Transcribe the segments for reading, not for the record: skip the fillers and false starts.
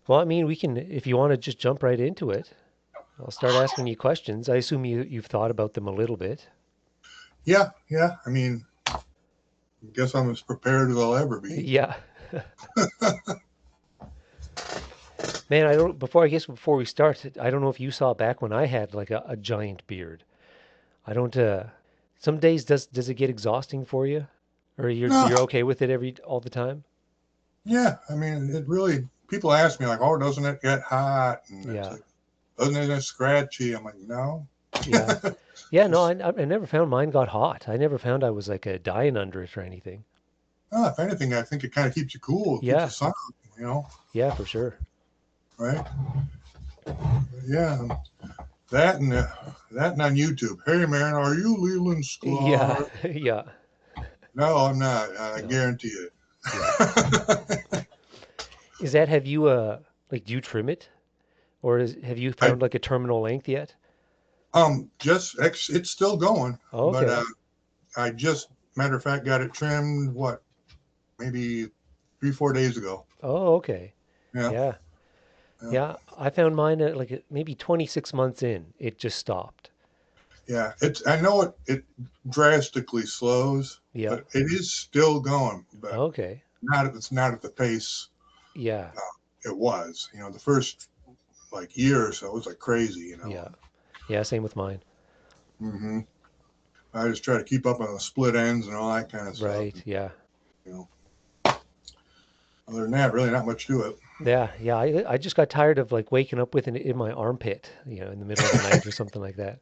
Well, I mean, we can, if you want to just jump right into it, I'll start asking you questions. I assume you've thought about them a little bit. Yeah, yeah. I mean, I guess I'm as prepared as I'll ever be. Yeah. Man, I don't, before we start, I don't know if you saw back when I had like a giant beard. I don't, some days does it get exhausting for you? Or No, you're okay with it all the time? yeah. I mean, it really. People ask me like, "Oh, doesn't it get hot?" And it's Yeah. like, "Doesn't it get scratchy?" I'm like, "No." Yeah. Yeah, no, Just I never found mine got hot. I never found I was like dying under it or anything. if anything, I think it kind of keeps you cool. It keeps you Yeah. silent, you know, Yeah, for sure. right? Yeah. That and on YouTube. Hey man, are you Leland Yeah. Sklar? Yeah. No, I'm not. I No. guarantee it. Yeah. Is that have you like do you trim it? Or have you I found like a terminal length yet? just it's still going, Oh, but okay. I just matter of fact got it trimmed. What maybe 3 4 days ago. Oh, okay. Yeah, Yeah. yeah, Yeah, I found mine at like maybe 26 months in. It just stopped. yeah. It's I know it drastically slows, Yeah. but it is still going. But Okay. not it's not at the pace Yeah. it was. You know, the first like year or so it was like crazy. You know. Yeah. Yeah, same with mine. Hmm. I just try to keep up on the split ends and all that kind of stuff. Right. And, Yeah. you know, other than that, really not much to it. Yeah. Yeah. I just got tired of like waking up with it in my armpit, in the middle of the night or something like that.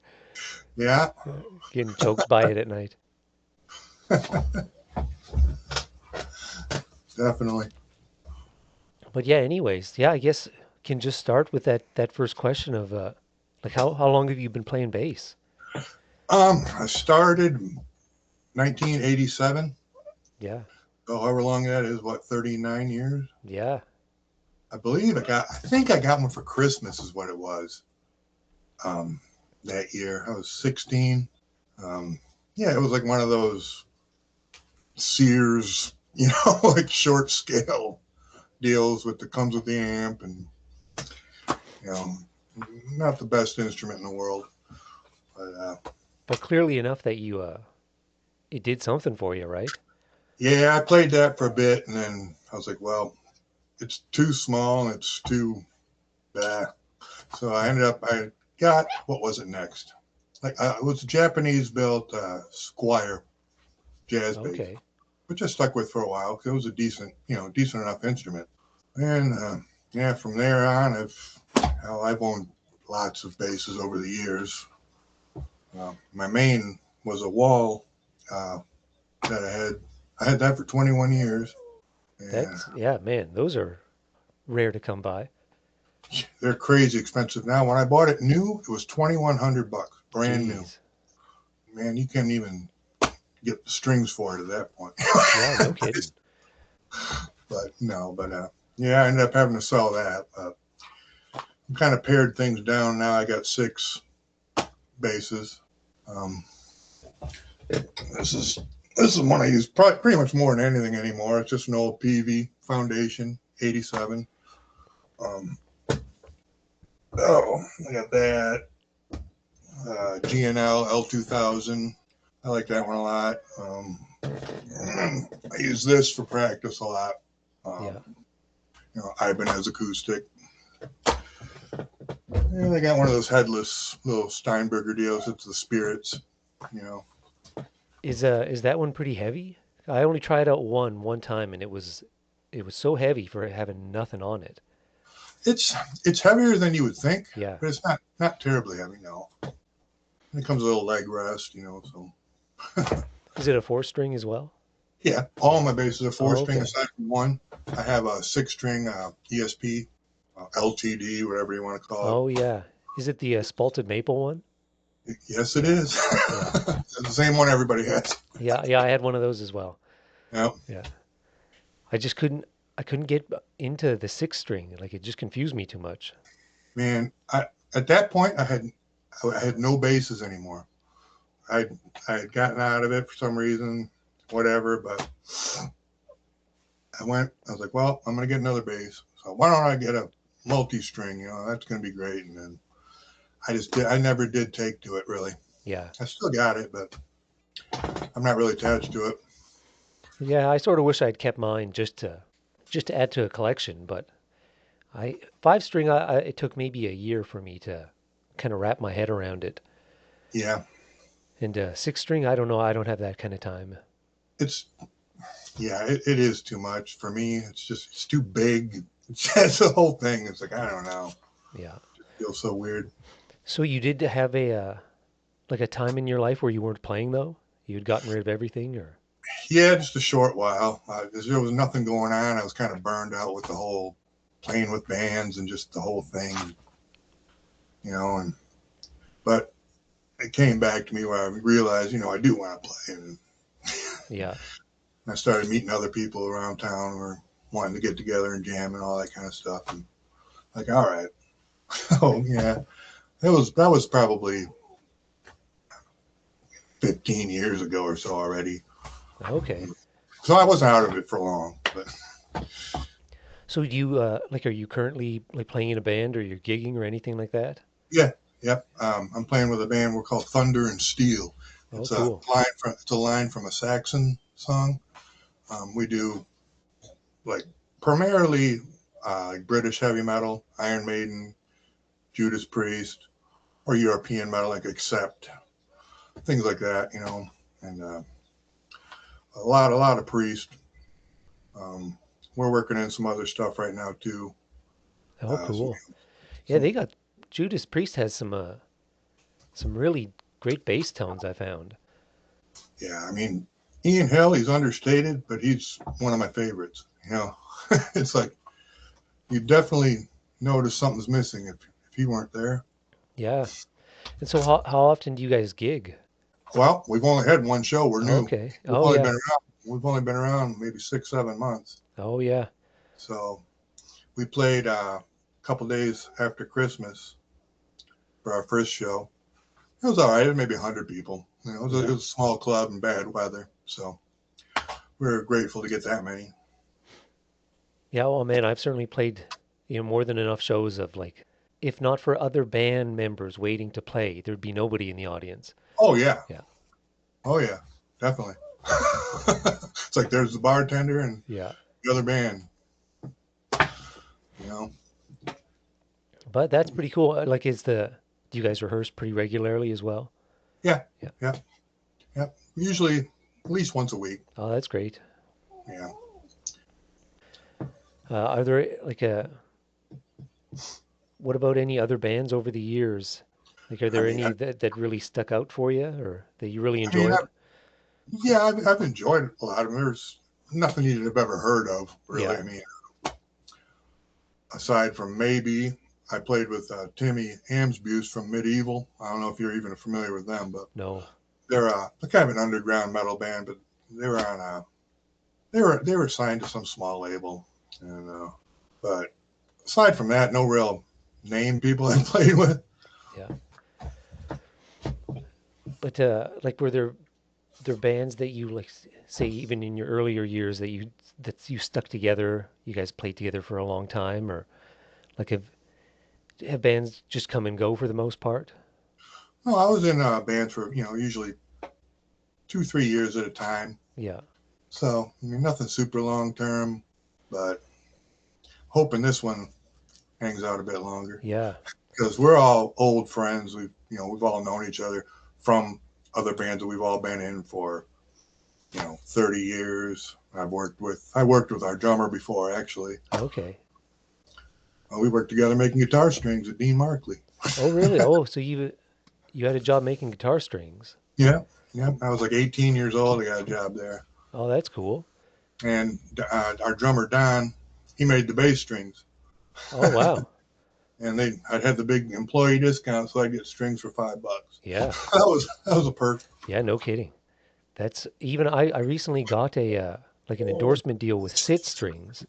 Yeah, Getting choked by it at night. definitely. But yeah, anyways, yeah, I guess can just start with that first question of like how long have you been playing bass? I started 1987. Yeah. So however long that is, what 39 years? Yeah. I believe I got. I think I got one for Christmas, is what it was. Um, that year I was 16. Um, yeah, it was like one of those Sears, like short scale deals with the comes with the amp, and you know, not the best instrument in the world, but But clearly enough that it did something for you, right? yeah, I played that for a bit, and then I was like, well, it's too small, and it's too bad. So I got what was it next? Like it was a Japanese built Squire jazz bass, Okay. which I stuck with for a while because it was a decent enough instrument. And yeah, from there on, I've owned lots of basses over the years. My main was a wall uh, that I had. I had that for 21 years, and That's yeah, man, those are rare to come by. they're crazy expensive now. When I bought it new, it was 2,100 bucks, brand new. Jeez. Man, you can't even get the strings for it at that point. Yeah, no kidding. But no, but yeah, I ended up having to sell that. I'm kind of pared things down now. I got six basses. Um, this is this is one I use pretty much more than anything anymore. It's just an old PV Foundation 87. Um, oh, I got that GNL L2000. I like that one a lot. I use this for practice a lot. Yeah. Um, Ibanez acoustic. Yeah, they got one of those headless little Steinberger deals. It's the Spirits. You know, Is that one pretty heavy? I only tried out one time and it was so heavy for having nothing on it. it's it's heavier than you would think, Yeah. but it's not terribly heavy. No, and it comes with a little leg rest. So Is it a four string as well? yeah, all my basses are four Oh, string okay. aside from one. I have a six string ESP, LTD, whatever you want to call it. Oh yeah. Is it the spalted maple one? Yes, it Yeah. is. Yeah. It's the same one everybody has. Yeah, yeah, I had one of those as well. Yeah, Yeah. I just couldn't get into the six string. Like it just confused me too much. man. At that point I had no basses anymore. I I had gotten out of it for some reason, whatever. But I was like, well, I'm gonna get another bass. So why don't I get a multi-string, that's going to be great. And then I never did take to it really. Yeah. I still got it, but I'm not really attached to it. Yeah, I sort of wish I'd kept mine just to add to a collection, but I five string it took maybe a year for me to kind of wrap my head around it. Yeah, And six string, I don't know, I don't have that kind of time. it's it is too much for me. It's too big. It's the whole thing. It's like I don't know. Yeah. It feels so weird. So you did have a like a time in your life where you weren't playing though? You had gotten rid of everything or Yeah, just a short while. There was nothing going on. I was kind of burned out with the whole playing with bands and just the whole thing, And but it came back to me where I realized, I do want to play, and yeah. I started meeting other people around town who were wanting to get together and jam and all that kind of stuff. And like, all right, oh yeah, that was probably 15 years ago or so already. Okay. So I wasn't out of it for long, but So do you like are you currently like playing in a band or you're gigging or anything like that? yeah, yep. I'm playing with a band we're called Thunder and Steel. Oh, cool. It's a line from a Saxon song. We do like primarily like British heavy metal, Iron Maiden, Judas Priest, or European metal like Accept, things like that, and a lot of Priest. Um, we're working on some other stuff right now too. Oh, So cool. Yeah, some they got Judas Priest has some really great bass tones I found. yeah, I mean Ian Hill, he's understated, but he's one of my favorites. It's like you definitely notice something's missing if he weren't there. Yeah. And so how often do you guys gig? Well, we've only had one show. We're new. Okay. We've Oh only yeah. been around. We've only been around maybe 6, 7 months. Oh yeah. So we played a couple days after Christmas for our first show. It was all right. It was maybe 100 people. It Yeah. was a small club in bad weather. So we were grateful to get that many. Yeah, well man, I've certainly played more than enough shows of like if not for other band members waiting to play, there'd be nobody in the audience. Oh, yeah. Yeah. Oh, yeah. Definitely. It's like there's the bartender and Yeah. the other band. You know? But that's pretty cool. Like do you guys rehearse pretty regularly as well? Yeah. Yeah. Yeah. Yeah. Usually at least once a week. Oh, that's great. Yeah. Are there like what about any other bands over the years? Like, are I there mean, any that really stuck out for you or that you really I mean, enjoyed? I've enjoyed a lot of them. There's nothing you've ever heard of, really. Yeah. I mean, aside from maybe I played with Timmy Amsbuse from Medieval. I don't know if you're even familiar with them, but No. they're kind of an underground metal band. But they were on they were signed to some small label, and but aside from that, no real name people I played with. Yeah. But like, were there bands that you like, say, even in your earlier years that you stuck together? You guys played together for a long time, or like have bands just come and go for the most part? No, I was in bands for usually 2, 3 years at a time. Yeah. So I mean, nothing super long term, but hoping this one hangs out a bit longer Yeah. because we're all old friends. We've all known each other from other bands that we've all been in for 30 years. I worked with our drummer before actually. Okay. We worked together making guitar strings at Dean Markley. Oh, really? Oh, so you had a job making guitar strings. Yeah, yeah. I was like 18 years old. I got a job there, Oh, that's cool. and our drummer Don, he made the bass strings. Oh, wow. And I'd have the big employee discount, so I'd get strings for $5. Yeah. That was a perk. Yeah, no kidding. That's even I recently got a like an endorsement deal with Sit Strings,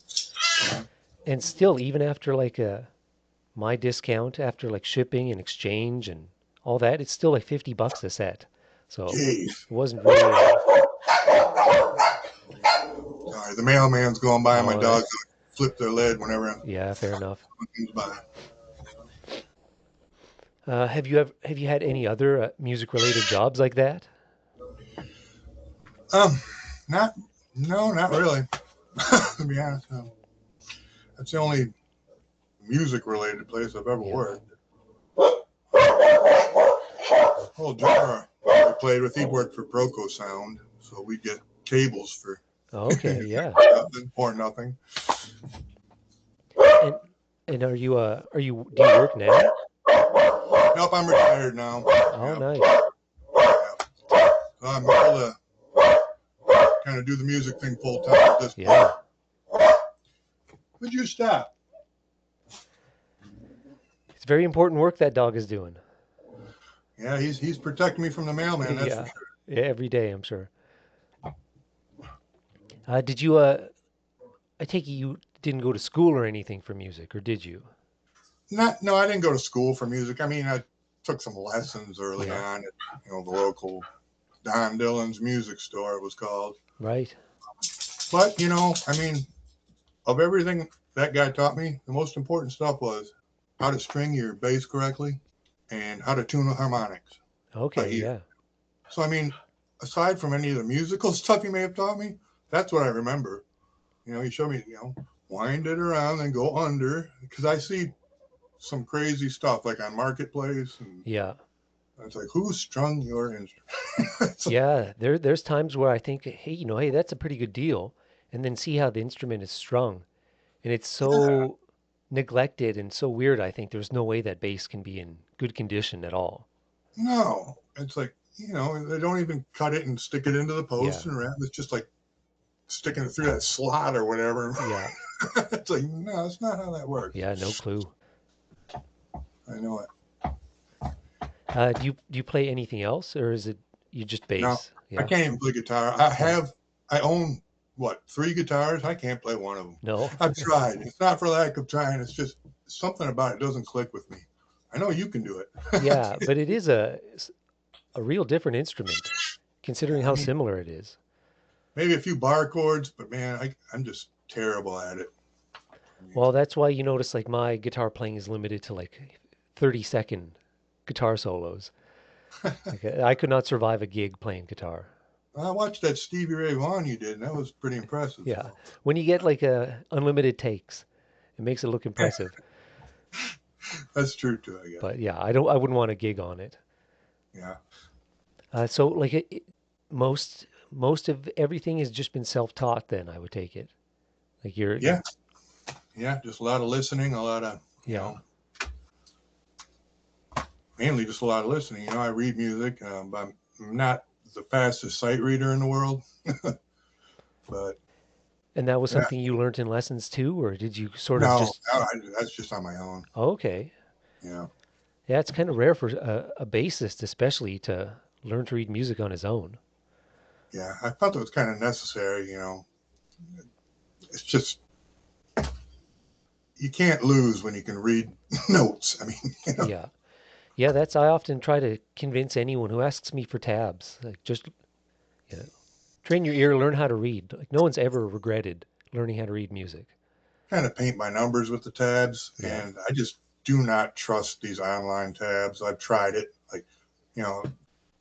and still even after like my discount after like shipping and exchange and all that, it's still like $50 a set. So Jeez. it wasn't really Sorry, the mailman's going by. My oh dog's that's flip their lid whenever Yeah, fair enough. someone comes by. Have you had any other music related jobs like that? Um, not, no, not really. To be honest, that's the only music related place I've ever Yeah. worked. Whole drummer I played with, he worked for Proco Sound, so we get cables for Okay, yeah. nothing or nothing. And are you do you work now? Nope, I'm retired now. Oh, Yeah, nice. yeah. So I'm able to kind of do the music thing full time at this point. Yeah. Would you stop? It's very important work that dog is doing. Yeah, he's protecting me from the mailman. That's for Yeah. sure. Yeah, every day, I'm sure. Did you I take it you didn't go to school or anything for music, or did you? Not, no, I didn't go to school for music. I mean, I took some lessons early Yeah. on at the local Don Dillon's music store. It was called. Right. But I mean, of everything that guy taught me, the most important stuff was how to string your bass correctly and how to tune the harmonics by Okay, ear. yeah. So I mean, aside from any of the musical stuff he may have taught me, that's what I remember. He showed me, wind it around and go under, because I see some crazy stuff like on Marketplace, and Yeah. it's like, who strung your instrument? It's like, Yeah, there's times where I think, hey, hey, that's a pretty good deal, and then see how the instrument is strung, and it's yeah, so neglected and so weird. I think there's no way that bass can be in good condition at all. no, it's like, they don't even cut it and stick it into the post Yeah. and wrap. It's just like sticking it through that slot or whatever. Yeah. It's like, no, that's not how that works. Yeah, no clue. I know it. Do you play anything else, or is it you just No, bass? I Yeah. can't even play guitar. Yeah. I own what, 3 guitars? I can't play one of them. No. I've tried. It's not for lack of trying. It's just something about it doesn't click with me. I know you can do it. Yeah, but it is a real different instrument, considering Yeah, I how mean, similar it is. maybe a few bar chords, but man, I'm just terrible at it. I mean, Well, that's why you notice like my guitar playing is limited to like 30-second guitar solos. Like I could not survive a gig playing guitar. I watched that Stevie Ray Vaughan you did, and that was pretty impressive. Yeah. So When you get like a unlimited takes, it makes it look impressive. that's true too, I guess. But yeah, I wouldn't want a gig on it. Yeah, So like most of everything has just been self-taught then, I would take it. Like you're yeah, yeah. Just a lot of listening, a lot of yeah. mainly just a lot of listening. I read music, but I'm not the fastest sight reader in the world. But And that was yeah, something you learned in lessons too, or did you sort of no, just that's just on my own. okay. Yeah, Yeah, it's kind of rare for a bassist especially to learn to read music on his own. yeah. I felt it was kind of necessary. It's just you can't lose when you can read notes. I mean, Yeah. Yeah, that's I often try to convince anyone who asks me for tabs, like just you know, train your ear, learn how to read. Like no one's ever regretted learning how to read music. kind of paint by numbers with the tabs, Yeah. and I just do not trust these online tabs. I've tried it. Like, you know,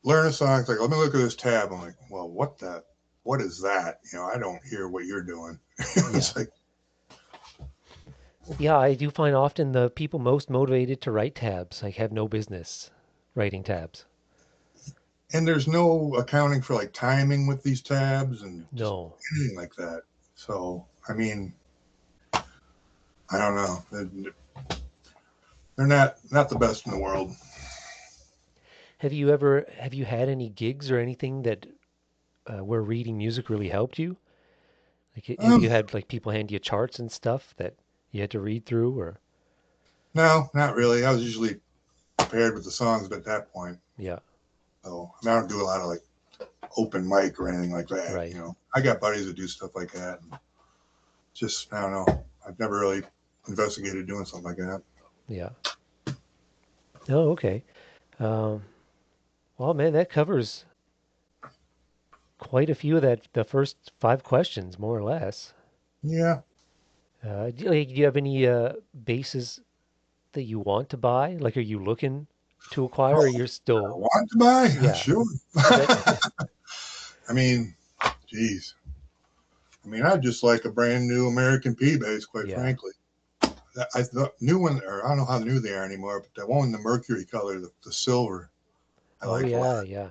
learn a song. It's like, let me look at this tab. I'm like, well, what is that? I don't hear what you're doing. Yeah. It's like, Yeah, I do find often the people most motivated to write tabs like have no business writing tabs. and there's no accounting for like timing with these tabs and just No. anything like that. So, I mean, I don't know. They're not the best in the world. Have you had any gigs or anything that where reading music really helped you? Like have Um, you had like people hand you charts and stuff that you had to read through or no, not really. I was usually prepared with the songs at that point. yeah, So, I mean, I don't do a lot of like open mic or anything like that. right. I got buddies that do stuff like that. And just, I don't know. I've never really investigated doing something like that. Yeah. Oh, okay. Um, well, man, that covers quite a few of the first five questions, more or less. Yeah. Do you have any bases that you want to buy? Like, are you looking to acquire, or Oh, you're I still, want to buy? yeah, Sure. that, I mean, geez. I mean, I just like a brand new American P bass, quite yeah. frankly. The new one, or I don't know how new they are anymore, but the one in the mercury color, the silver, I Oh like a lot. yeah,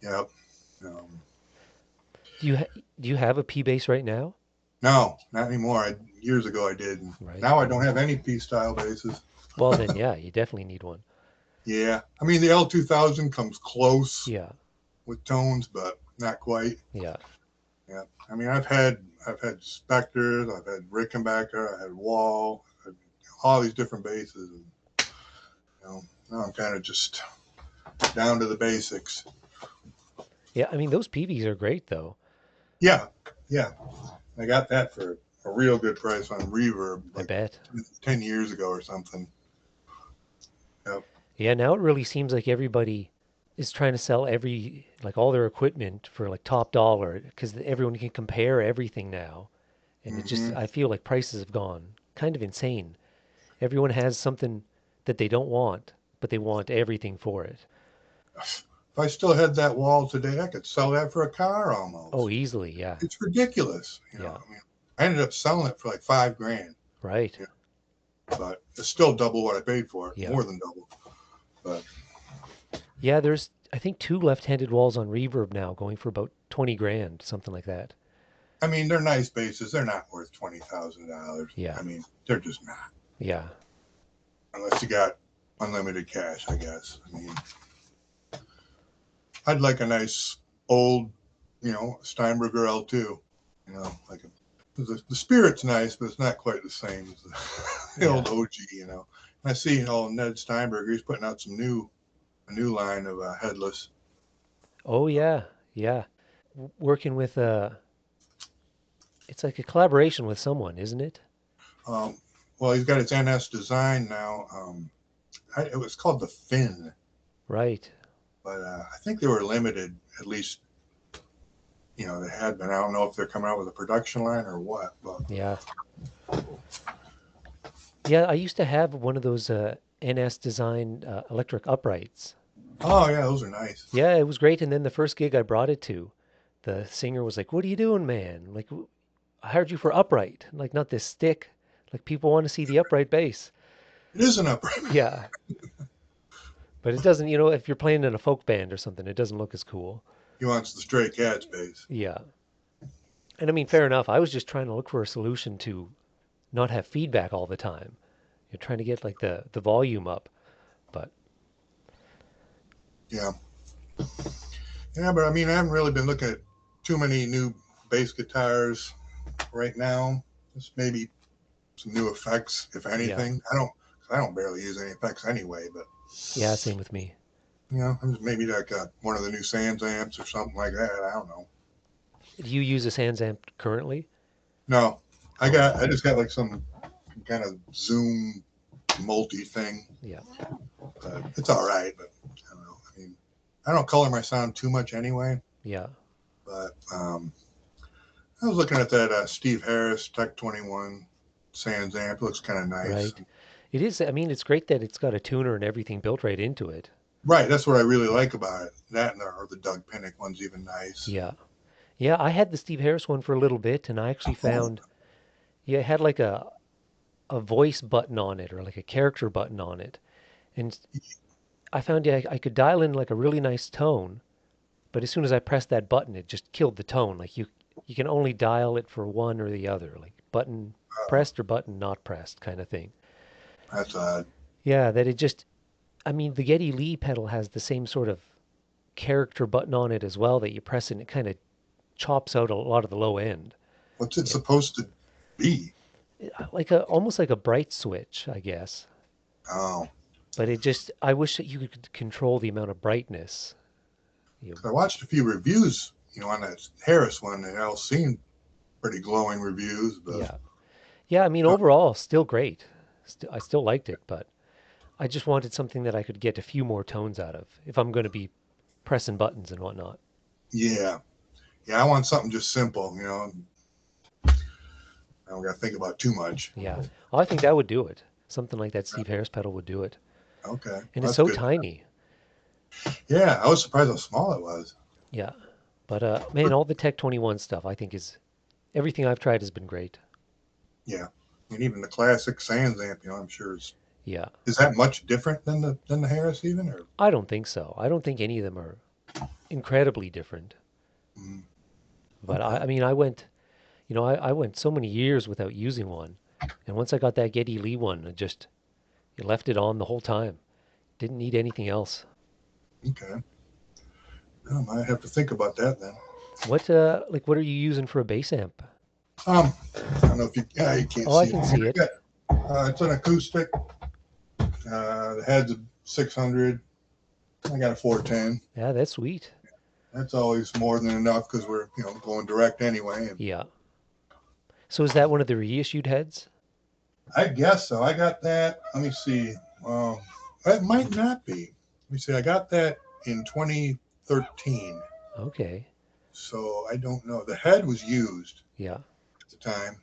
yeah. Yep. Um, Do you do you have a P bass right now? no, not anymore. Years ago I did. And Right. now I don't have any P style basses. Well, then, yeah, you definitely need one. Yeah. I mean, the L2000 comes close Yeah, with tones, but not quite. yeah. Yeah. I mean, I've had Spectres, I've had Rickenbacker, I had Wall, I've had all these different basses. And, now I'm kind of just down to the basics. Yeah, I mean, those PBs are great though. Yeah. Yeah. I got that for a real good price on Reverb I like bet. 10 years ago or something. Yep. Yeah, now it really seems like everybody is trying to sell like all their equipment for like top dollar because everyone can compare everything now. And it just, Mm-hmm. I feel like prices have gone kind of insane. Everyone has something that they don't want, but they want everything for it. If I still had that Wall today, I could sell that for a car Oh, almost. easily. Yeah. It's ridiculous. Yeah. I mean, I ended up selling it for like 5 grand. Right. You but it's still double what I paid for it, Yeah. more than double. But Yeah. There's, I think, two left-handed walls on Reverb now going for about 20 grand, something like that. I mean, they're nice bases. They're not worth $20,000. Yeah. I mean, they're just not. Yeah. Unless you got unlimited cash, I guess. I mean, I'd like a nice old, Steinberger L2. Like the spirit's nice, but it's not quite the same as the Yeah. old OG. And I see, Ned Steinberger, he's putting out a new line of headless. Oh, yeah. Yeah. Working with, it's like a collaboration with someone, isn't it? Um, well, he's got his NS design now. It was called the Finn, Right. but I think they were limited. At least, they had been. I don't know if they're coming out with a production line or what. But Yeah. Yeah. I used to have one of those NS design electric uprights. oh yeah, those are nice. Yeah, it was great. And then the first gig I brought it to, the singer was like, "What are you doing, man? Like, I hired you for upright, like not this stick. Like people want to see the upright bass." It is an upright. Yeah, but it doesn't. If you're playing in a folk band or something, it doesn't look as cool. He wants the Stray Cats bass. Yeah, and I mean, fair enough. I was just trying to look for a solution to not have feedback all the time. You're trying to get like the volume up, but Yeah, yeah, but I mean, I haven't really been looking at too many new bass guitars right now. Just maybe some new effects, if yeah, anything. I don't barely use any effects anyway, but yeah, same with me. maybe like one of the new Sans amps or something like that. I don't know. Do you use a Sans amp currently? No, Oh, I just got like some kind of Zoom multi thing. yeah, It's all right, but I don't know. I mean, I don't color my sound too much anyway. yeah, But I was looking at that Steve Harris Tech 21 Sans amp. It looks kind of nice. right. It is. I mean, it's great that it's got a tuner and everything built right into it. Right, that's what I really like about it. That and or the Doug Pinnick one's even nice. Yeah. Yeah, I had the Steve Harris one for a little bit, and I actually Oh, found, yeah, it had like a voice button on it or like a character button on it. And I found, yeah, I could dial in like a really nice tone, but as soon as I pressed that button, it just killed the tone. Like you can only dial it for one or the other, like button pressed or button not pressed kind of thing. that's odd. Yeah, that it just, I mean, the Getty Lee pedal has the same sort of character button on it as well that you press it and it kind of chops out a lot of the low end. What's it It, supposed to be? like a almost like a bright switch, I guess. Oh, But it just I wish that you could control the amount of brightness. You 'cause I watched a few reviews, on that Harris one, and they all seemed pretty glowing reviews. But yeah. Yeah, I mean overall still great. I still liked it, but I just wanted something that I could get a few more tones out of if I'm going to be pressing buttons and whatnot. yeah, yeah, I want something just simple. don't got to think about too much. Yeah. Well, I think that would do it. Something like that Steve Harris pedal would do it. Okay, And well, it's that's so good. tiny. Yeah, I was surprised how small it was. Yeah. But man, all the Tech 21 stuff I think is everything I've tried has been great. Yeah, and even the classic Sans amp, I'm sure Yeah. is that much different than the Harris even, or I don't think so. I don't think any of them are incredibly different. mm, But okay, I mean, I went so many years without using one. And once I got that Geddy Lee one, I left it on the whole time. Didn't need anything else. okay. I might have to think about that then. What are you using for a bass amp? I don't know if you can't Oh, I see it. can see it. It's an acoustic. The head's a 600. I got a 410. Yeah, that's sweet. That's always more than enough because we're going direct anyway. And Yeah. So is that one of the reissued heads? I guess so. I got that. Let me see. Um, it might not be. Let me see. I got that in 2013. Okay. So I don't know. The head was used Yeah. at the time,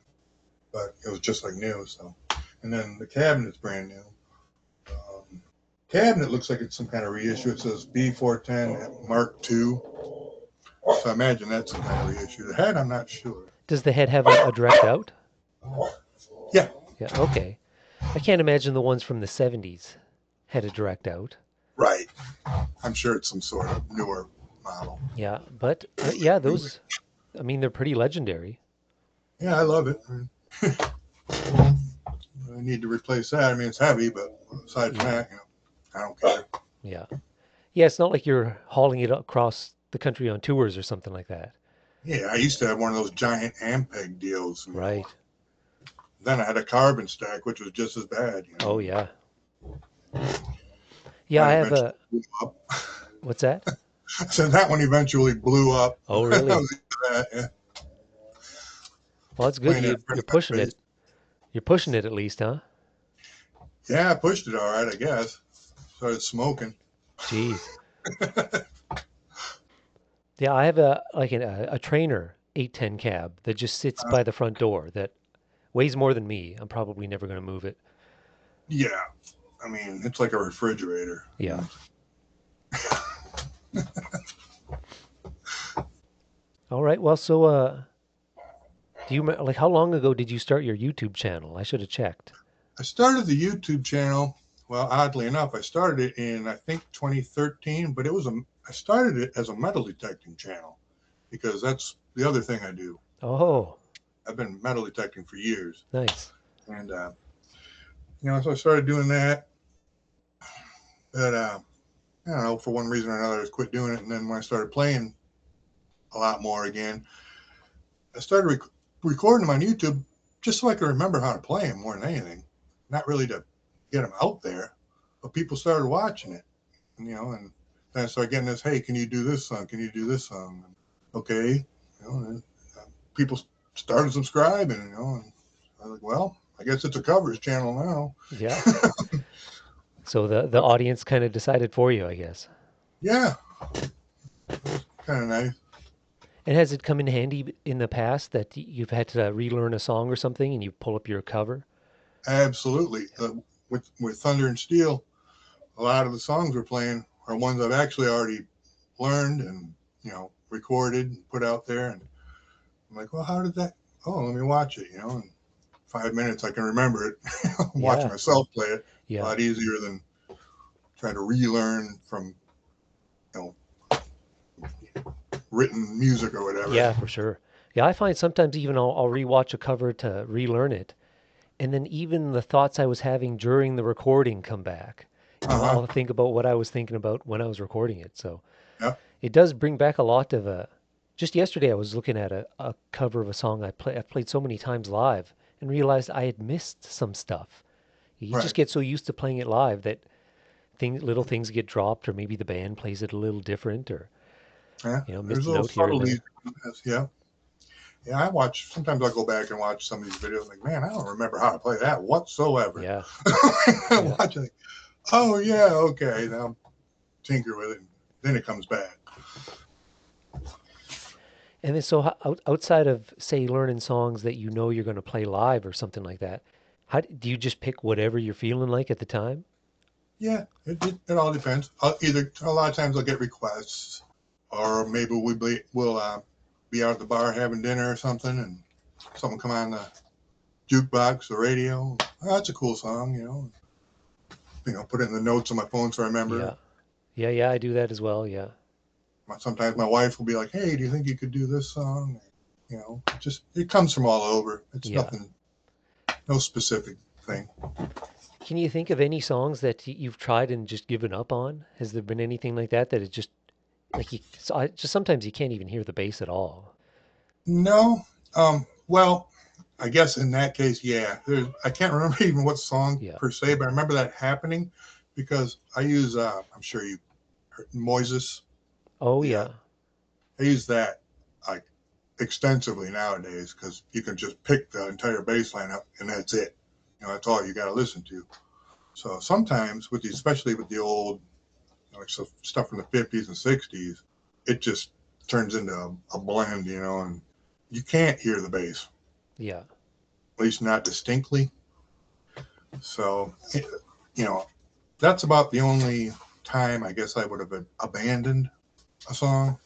but it was just like new. So, and then the cabinet's brand new. Um, Cabinet looks like it's some kind of reissue. It says B410 Mark II. So I imagine that's some kind of reissue. The head, I'm not sure. Does the head have a direct out? Yeah, Yeah. Okay. I can't imagine the ones from the 70s had a direct out. right. I'm sure it's some sort of newer model. Yeah. But yeah, those, I mean, they're pretty legendary. Yeah, I love it. I need to replace that. I mean, it's heavy, but aside from Yeah. that, I don't care. Yeah. Yeah. It's not like you're hauling it across the country on tours or something like that. Yeah, I used to have one of those giant Ampeg deals. Right. Then I had a carbon stack, which was just as bad. Oh, yeah. Yeah. I That have eventually a, blew up. what's that? So that one eventually blew up. Oh, I really? was into that, yeah. Well, it's good. Playing that pretty You're much pushing bass. it. You're pushing it at least, huh? Yeah, I pushed it all right, I guess. Started smoking. Jeez. Yeah, I have a trainer 810 cab that just sits Uh, by the front door that weighs more than me. I'm probably never going to move it. yeah, I mean, it's like a refrigerator. Yeah. All right. Well, so do you like how long ago did you start your YouTube channel? I should have checked. I started the YouTube channel. Well, oddly enough, I started it in I think 2013, but I started it as a metal detecting channel because that's the other thing I do. Oh, I've been metal detecting for years, nice. and so I started doing that. But I don't know, for one reason or another, I just quit doing it. And then when I started playing a lot more again, I started recording them on YouTube just so I could remember how to play them more than anything. Not really to get them out there, but people started watching it, and then I started getting this, hey, can you do this song? Can you do this song? And, okay, and people started subscribing, and I was like, well, I guess it's a covers channel now. Yeah. So the audience kind of decided for you, I guess. Yeah, kind of nice. And has it come in handy in the past that you've had to relearn a song or something and you pull up your cover? Absolutely. With Thunder and Steel, a lot of the songs we're playing are ones I've actually already learned and recorded and put out there. And I'm like, well, how did that? Oh, let me watch it. In 5 minutes I can remember it. Watching Yeah. myself play it a Yeah. lot easier than trying to relearn from you know written music or whatever. Yeah, for sure. Yeah, I find sometimes even I'll rewatch a cover to relearn it, and then even the thoughts I was having during the recording come back. Uh huh. I'll think about what I was thinking about when I was recording it. So Yep. it does bring back a lot of just yesterday I was looking at a cover of a song I've played so many times live and realized I had missed some stuff. You just Right. get so used to playing it live that little things get dropped, or maybe the band plays it a little different, or Yeah. missed There's a little note here and subtleties. there. Yeah. Yeah. I watch. Sometimes I'll go back and watch some of these videos. Like, man, I don't remember how to play that whatsoever. Yeah, I yeah. watch it. Oh yeah. Okay. Now tinker with it. Then it comes back. And then so outside of say learning songs that you know you're going to play live or something like that, how do you just pick whatever you're feeling like at the time? Yeah, it all depends. Either a lot of times I'll get requests, or maybe we'll be out at the bar having dinner or something, and someone come on the jukebox, the radio. Oh, that's a cool song, put it in the notes on my phone so I remember. Yeah. Yeah, yeah, I do that as well. Yeah. Sometimes my wife will be like, "Hey, do you think you could do this song?" Just it comes from all over. It's Yeah. nothing, no specific thing. Can you think of any songs that you've tried and just given up on? Has there been anything like that that it just like you so just sometimes you can't even hear the bass at all? No, well, I guess in that case, yeah. I can't remember even what song Yeah. per se, but I remember that happening because I use, I'm sure you heard Moises. Oh The yeah. I use that like extensively nowadays because you can just pick the entire bass line up and that's it. That's all you got to listen to. So sometimes especially with the old, so stuff from the 50s and 60s, it just turns into a blend, and you can't hear the bass, Yeah. at least not distinctly. So, you know, that's about the only time I guess I would have abandoned a song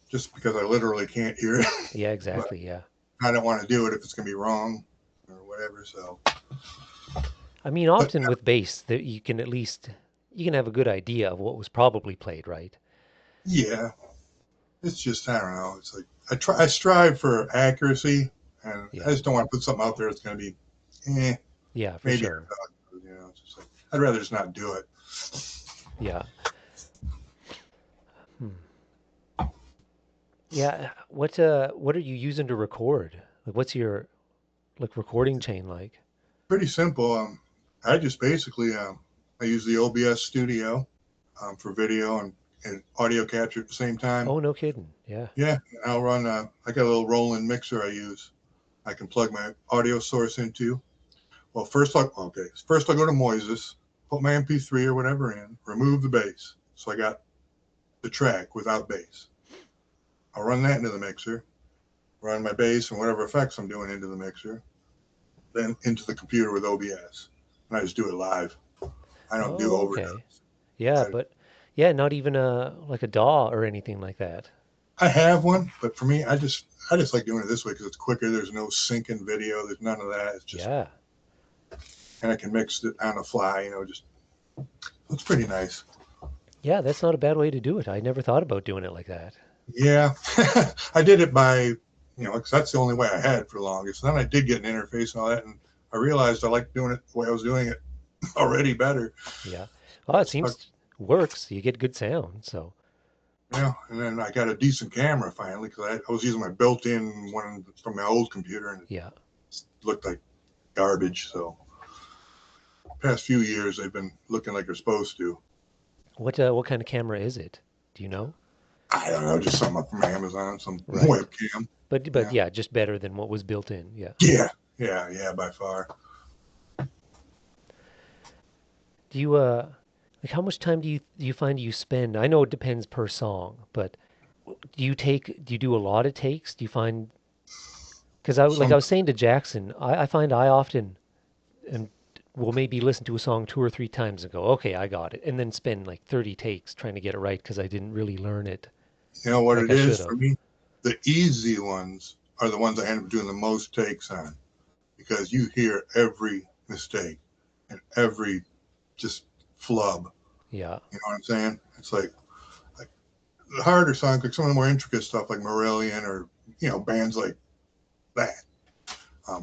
just because I literally can't hear it. Yeah, But exactly. Yeah. I don't want to do it if it's going to be wrong or whatever. So, I mean, but often with bass, that you can at least you can have a good idea of what was probably played, right? yeah, it's just, I don't know. It's like I strive for accuracy and I Yeah. just don't want to put something out there that's going to be, eh, Yeah, for maybe, sure. it's just like, I'd rather just not do it. Yeah. Hmm. Yeah. What are you using to record? Like what's your like recording chain like? Pretty simple. I just basically, I use the OBS studio for video and audio capture at the same time. Oh, no kidding. Yeah. Yeah, I'll run. I got a little Roland mixer I use. I can plug my audio source into. Well, first I'll go to Moises, put my MP3 or whatever in, remove the bass. So I got the track without bass. I'll run that into the mixer, run my bass and whatever effects I'm doing into the mixer, then into the computer with OBS. And I just do it live. I don't do Oh, overdubs. okay. Yeah, I, but yeah, not even a like a DAW or anything like that. I have one, but for me, I just like doing it this way because it's quicker. There's no syncing video. There's none of that. It's just, Yeah. and I can mix it on the fly. Just it's pretty nice. Yeah, that's not a bad way to do it. I never thought about doing it like that. Yeah, I did it by, because that's the only way I had for the longest. Then I did get an interface and all that, and I realized I liked doing it the way I was doing it already better. Yeah. Oh, I it stuck, seems works. You get good sound. So, and then I got a decent camera finally because I was using my built-in one from my old computer and it yeah. looked like garbage. So, past few years they've been looking like they're supposed to. What kind of camera is it? Do you know? I don't know, just something from Amazon, some Right. webcam. But Yeah, yeah, just better than what was built in. Yeah. yeah, yeah, by far. Do you like how much time do you find you spend? I know it depends per song, but do you do a lot of takes? Do you find because I Some was saying to Jackson, I find I often am will maybe listen to a song two or three times and go, okay, I got it, and then spend like 30 takes trying to get it right because I didn't really learn it You know what like it I should is for have. me? The easy ones are the ones I end up doing the most takes on because you hear every mistake and every just flub. Yeah, You know what I'm saying? It's like the harder songs, like some of the more intricate stuff, like Marillion or bands like that,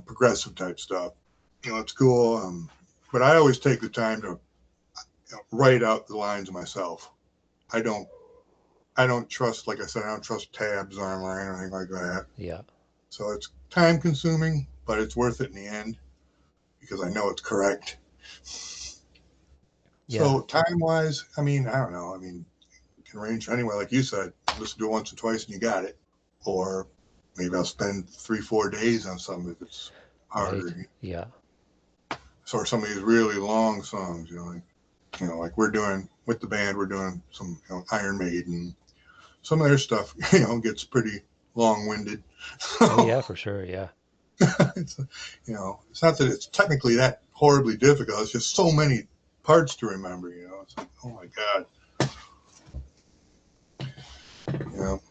progressive type stuff. It's cool. But I always take the time to write out the lines myself. I don't. I don't trust, like I said, I don't trust tabs online or anything like that. yeah, So it's time consuming, but it's worth it in the end because I know it's correct. yeah, So time wise, I mean, I don't know. I mean, it can range anywhere. Like you said, listen to it once or twice and you got it. Or maybe I'll spend 3, 4 days on something if it's right, harder. yeah, So some of these really long songs, like we're doing with the band, we're doing some Iron Maiden. Some of their stuff, gets pretty long-winded. Oh yeah, for sure. Yeah. It's, it's not that it's technically that horribly difficult. It's just so many parts to remember. It's like, oh my god. You know.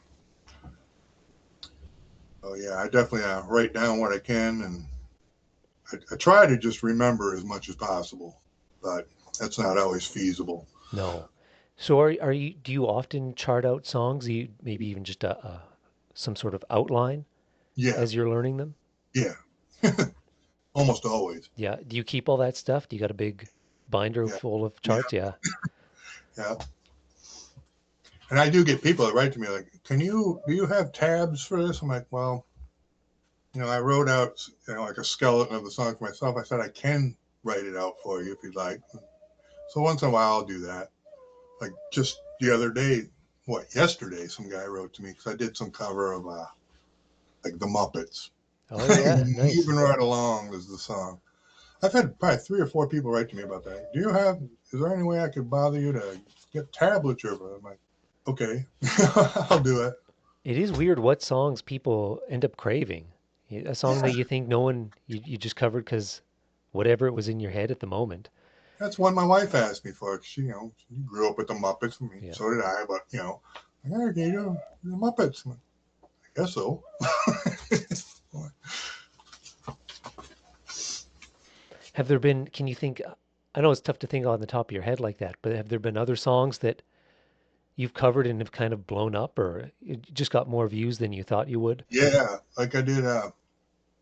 Oh yeah, I definitely write down what I can, and I try to just remember as much as possible, but that's not always feasible. No. So are you do you often chart out songs? You maybe even just a some sort of outline Yeah, as you're learning them? yeah, almost always. Yeah. Do you keep all that stuff? Do you got a big binder Yeah, full of yeah, charts? Yeah. yeah. And I do get people that write to me like, do you have tabs for this? I'm like, well, I wrote out, like a skeleton of the song for myself. I said, I can write it out for you if you'd like. So once in a while, I'll do that. Like just the other day, yesterday, some guy wrote to me because I did some cover of like the Muppets. Oh yeah, nice. Moving right along is the song. I've had probably 3 or 4 people write to me about that. Is there any way I could bother you to get tablature? I'm like, okay, I'll do it. It is weird what songs people end up craving. A song that Yeah, you think no one you just covered because whatever it was in your head at the moment. that's one my wife asked me for. She grew up with the Muppets. I mean, Yeah. so did I. But I can you the Muppets. Like, I guess so. Have there been, can you think, I know it's tough to think on the top of your head like that, but have there been other songs that you've covered and have kind of blown up or it just got more views than you thought you would? Yeah, like I did.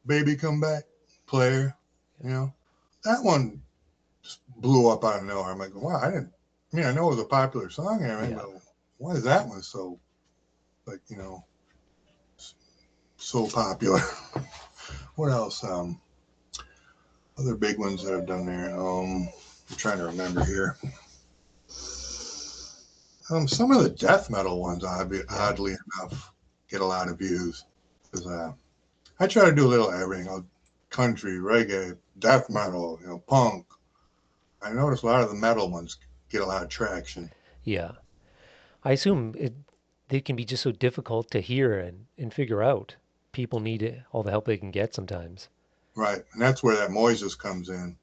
Baby Come Back, Player. You know, that one just blew up out of nowhere. I'm like, wow, I didn't. I mean, I know it was a popular song, right? Yeah. But why is that one so like so popular? What else? Other big ones that I've done there. I'm trying to remember here. Some of the death metal ones, Yeah. oddly enough, get a lot of views. Because I try to do a little everything. Country, reggae, death metal, punk. I notice a lot of the metal ones get a lot of traction. Yeah. I assume they can be just so difficult to hear and figure out. People need all the help they can get sometimes. Right. And that's where that Moises comes in,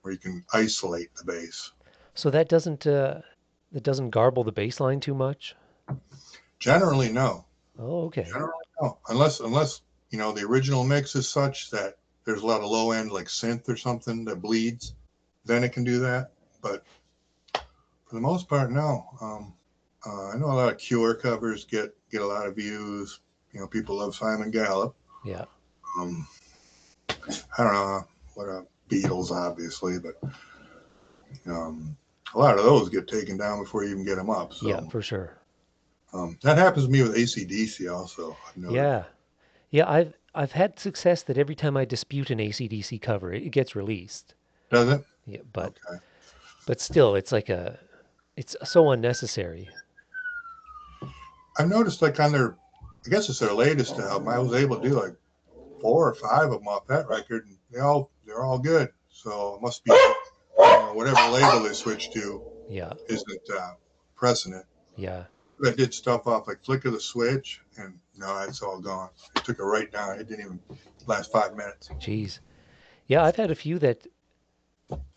where you can isolate the bass. So that doesn't garble the bass line too much. Generally, no. Oh, okay. Generally, no. Unless, the original mix is such that there's a lot of low end, like synth or something that bleeds, then it can do that. But for the most part, no. I know a lot of Cure covers get a lot of views. People love Simon Gallup. Yeah. Um, I don't know what Beatles, obviously, but um, a lot of those get taken down before you even get them up. Yeah, So for sure. that happens to me with ACDC also. I've noticed. Yeah. Yeah, I've had success that every time I dispute an AC/DC cover, it gets released. Does it? Yeah, Okay. but still, it's so unnecessary. I've noticed like on I guess it's their latest album. I was able to do like 4 or 5 of them off that record, and they're all good. So it must be whatever label they switched to Yeah, isn't pressing it. yeah. I did stuff off like Flick of the Switch, and no, it's all gone. It took it right down. It didn't even last 5 minutes. Jeez. Yeah, I've had a few that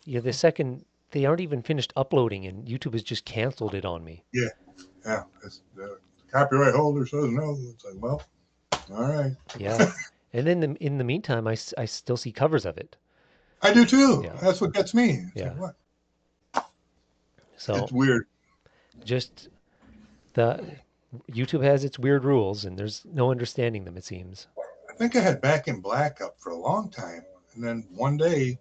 yeah, the second they aren't even finished uploading and YouTube has just canceled it on me. Yeah, yeah. The copyright holder says no. It's like, well, all right. Yeah. And then in the meantime, I still see covers of it. I do too. Yeah. That's what gets me. It's like, Yeah. what? It's So weird. just the YouTube has its weird rules and there's no understanding them, it seems. I think I had Back in Black up for a long time, and then one day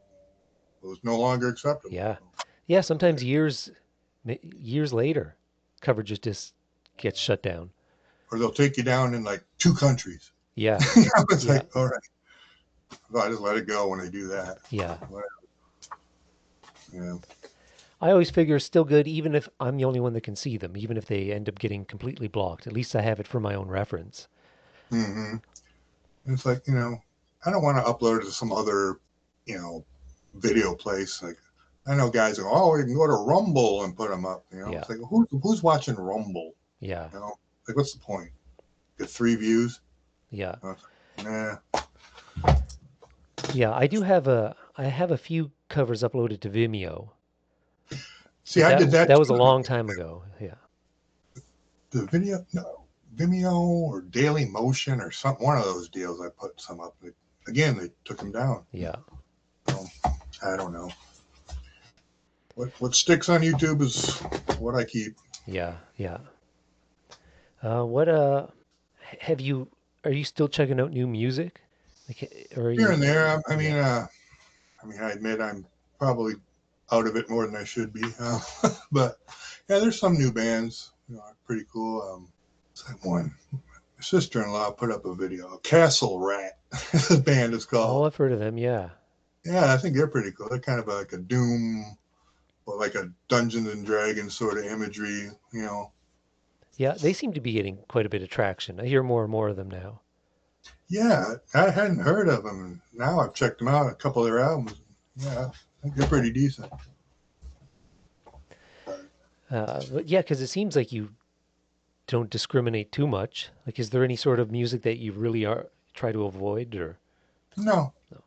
it was no longer acceptable. Yeah. Yeah, sometimes years later, coverage just gets shut down. Or they'll take you down in like 2 countries. Yeah. It's Yeah. like, all right. So I just let it go when they do that. Yeah. Yeah. I always figure it's still good, even if I'm the only one that can see them, even if they end up getting completely blocked. At least I have it for my own reference. Mm-hmm. It's like, I don't want to upload it to some other, video place. Like, I know guys go, oh, you can go to Rumble and put them up. Yeah. It's like, who's watching Rumble? Yeah. Like, what's the point? get 3 views. Yeah. I was like, nah. Yeah, I have a few covers uploaded to Vimeo, See, but I did that that was a too. long time ago. Yeah. The video, no, Vimeo or Daily Motion or some one of those deals. I put some up. Again, they took them down. Yeah. So, I don't know. What sticks on YouTube is what I keep. Yeah. Yeah. What have you are you still checking out new music? Like, or are Here and you there. yeah. I mean, I admit I'm probably out of it more than I should be. But yeah, there's some new bands. Pretty cool. What's that one? My sister-in-law put up a video. Castle Rat. The band is Oh, called. I've heard of them. Yeah. Yeah, I think they're pretty cool. They're kind of like a Doom, or like a Dungeons and Dragons sort of imagery. Yeah, they seem to be getting quite a bit of traction. I hear more and more of them now. Yeah, I hadn't heard of them, and now I've checked them out. A couple of their albums. Yeah, I think they're pretty decent. But yeah, because it seems like you don't discriminate too much. Like, is there any sort of music that you really are try to avoid or No, no?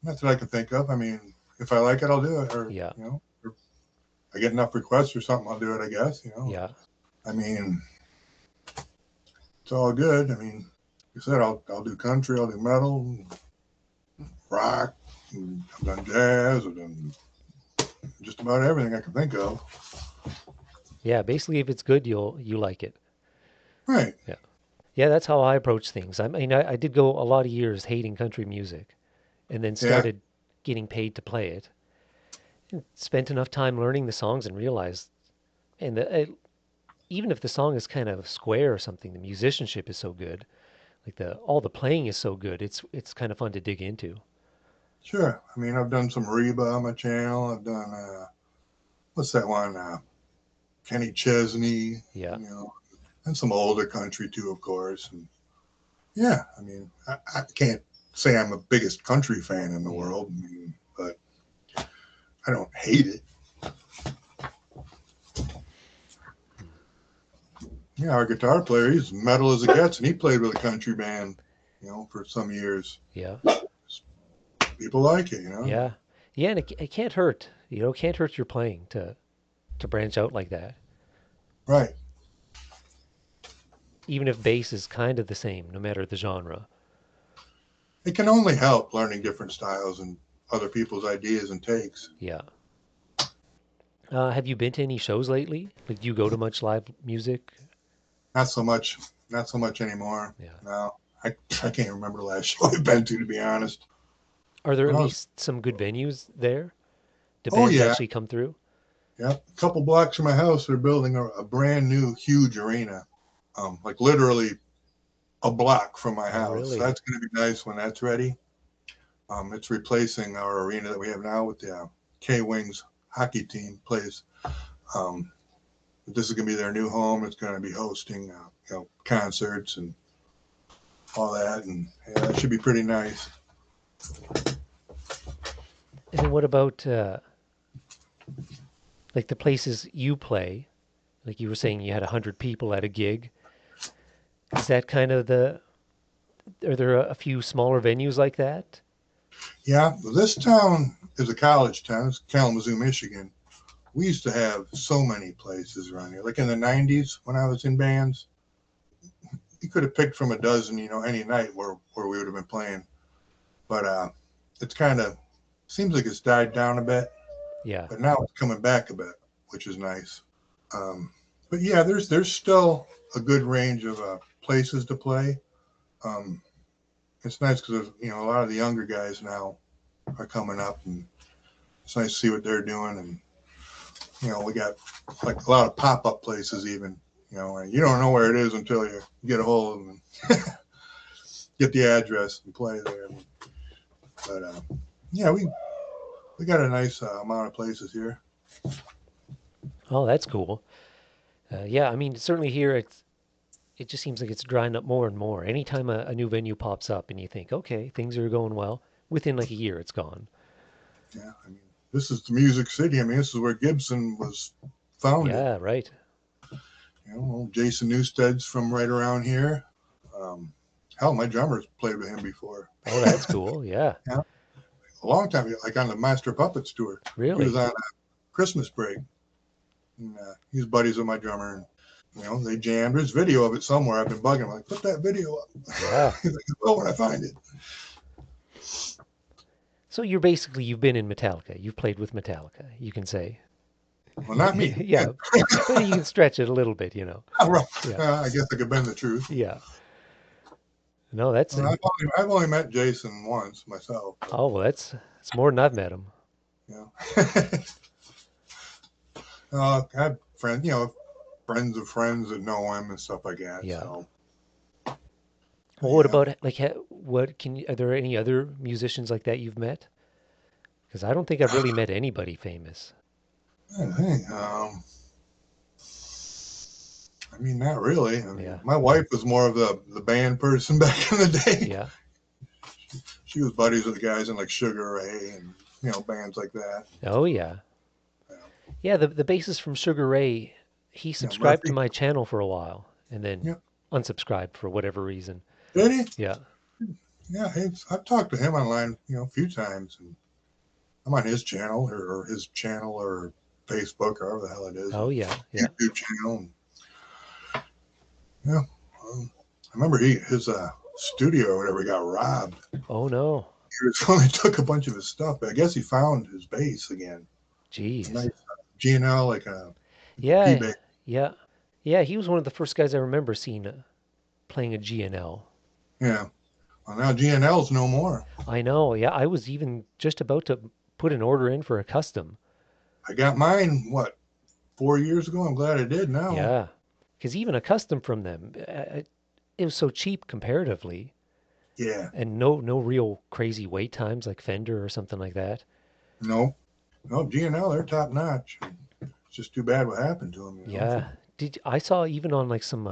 not that I can think of. I mean, if I like it, I'll do it. Or Yeah. or I get enough requests or something, I'll do it. I guess. Yeah. I mean, it's all good. I mean, like I said, I'll do country, I'll do metal, rock. I've done jazz. I've done just about everything I can think of. Yeah, basically if it's good, you like it. Right. Yeah. Yeah, that's how I approach things. I mean, I did go a lot of years hating country music and then Yeah. started getting paid to play it. And spent enough time learning the songs and realized, and even if the song is kind of square or something, the musicianship is so good. Like the all the playing is so good. It's kind of fun to dig into. Sure. I mean, I've done some Reba on my channel. I've done what's that one? Kenny Chesney. Yeah. And some older country too, of course. And yeah, I mean, I can't say I'm the biggest country fan in the Yeah. world, but I don't hate it. Yeah, our guitar player, he's metal as it gets, and he played with a country band, for some years. Yeah. People like it. Yeah. Yeah, and it can't hurt. It can't hurt your playing to branch out like that. Right. Even if bass is kind of the same, no matter the genre. It can only help learning different styles and other people's ideas and takes. Yeah. Have you been to any shows lately? Like, do you go to much live music? Not so much, not so much anymore. Yeah. No, I can't remember the last show I've been to be honest. Are there When at I was, least some good venues there? Do oh bands yeah, actually come through? yeah, a couple blocks from my house, they're building a brand new huge arena, like literally a block from my Oh, house. So really? that's going to be nice when that's ready. It's replacing our arena that we have now with the K Wings hockey team plays. Um, this is going to be their new home. It's going to be hosting, concerts and all that, and yeah, that should be pretty nice. And then what about like the places you play? Like you were saying, you had 100 people at a gig. Is that kind of the? Are there a few smaller venues like that? Yeah, this town is a college town. It's Kalamazoo, Michigan. We used to have so many places around here. Like in the 90s when I was in bands, you could have picked from a dozen, any night where we would have been playing. But it's kind of seems like it's died down a bit, Yeah. but now it's coming back a bit, which is nice. Um, but yeah, there's still a good range of places to play. Um, it's nice because a lot of the younger guys now are coming up, and it's nice to see what they're doing. And we got like a lot of pop-up places even. And you don't know where it is until you get a hold of them, and get the address and play there. But yeah, we got a nice amount of places here. Oh, that's cool. Yeah, I mean, certainly here it just seems like it's drying up more and more. Anytime a new venue pops up and you think, okay, things are going well, within like a year, it's gone. Yeah, I mean, this is the Music City. I mean, this is where Gibson was founded. Yeah, right. Jason Newsted's from right around here. Um, Hell, my drummers played with him before. Oh, that's cool. Yeah. Yeah, a long time ago, like on the Master Puppets tour. He was Really? on a Christmas break, and he's buddies with my drummer. And they jammed. There's video of it somewhere. I've been bugging him, like, put that video up. Yeah. He's like, well, when I find it. So you've been in Metallica. You've played with Metallica, you can say. Well, not me. Yeah. But you can stretch it a little bit, you know. Yeah. I guess I could bend the truth. Yeah. No, that's I've only met Jason once myself. oh, well, that's more than I've met him. Yeah. I have friends, friends of friends that know him and stuff like that. Yeah. So, Well, what yeah. about like are there any other musicians like that you've met? Because I don't think I've really met anybody famous. I think, I mean, not really. I mean, Yeah. my wife was more of the band person back in the day. Yeah. She was buddies with the guys in like Sugar Ray and bands like that. Oh, yeah. Yeah, Yeah, the bassist from Sugar Ray, he subscribed to Murphy. my channel for a while and then Yeah, unsubscribed for whatever reason. did he? Yeah. Yeah, I've talked to him online, a few times, and I'm on his channel or his channel or Facebook or however the hell it is, Oh, yeah. Yeah. YouTube channel. And, yeah, I remember his studio or whatever got robbed. Oh, no. He only took a bunch of his stuff, but I guess he found his bass again. A Jeez. nice G&L, like a P Yeah. bass. Yeah. Yeah, he was one of the first guys I remember seeing playing a GNL. Yeah. Well, now G&L's no more. I know. Yeah, I was even just about to put an order in for a custom. I got mine, 4 years ago? I'm glad I did now. Yeah. Because even a custom from them, it was so cheap comparatively, Yeah. and no real crazy wait times like Fender or something like that. No. No, G&L, they're top notch. It's just too bad what happened to them, Yeah. I saw even on like some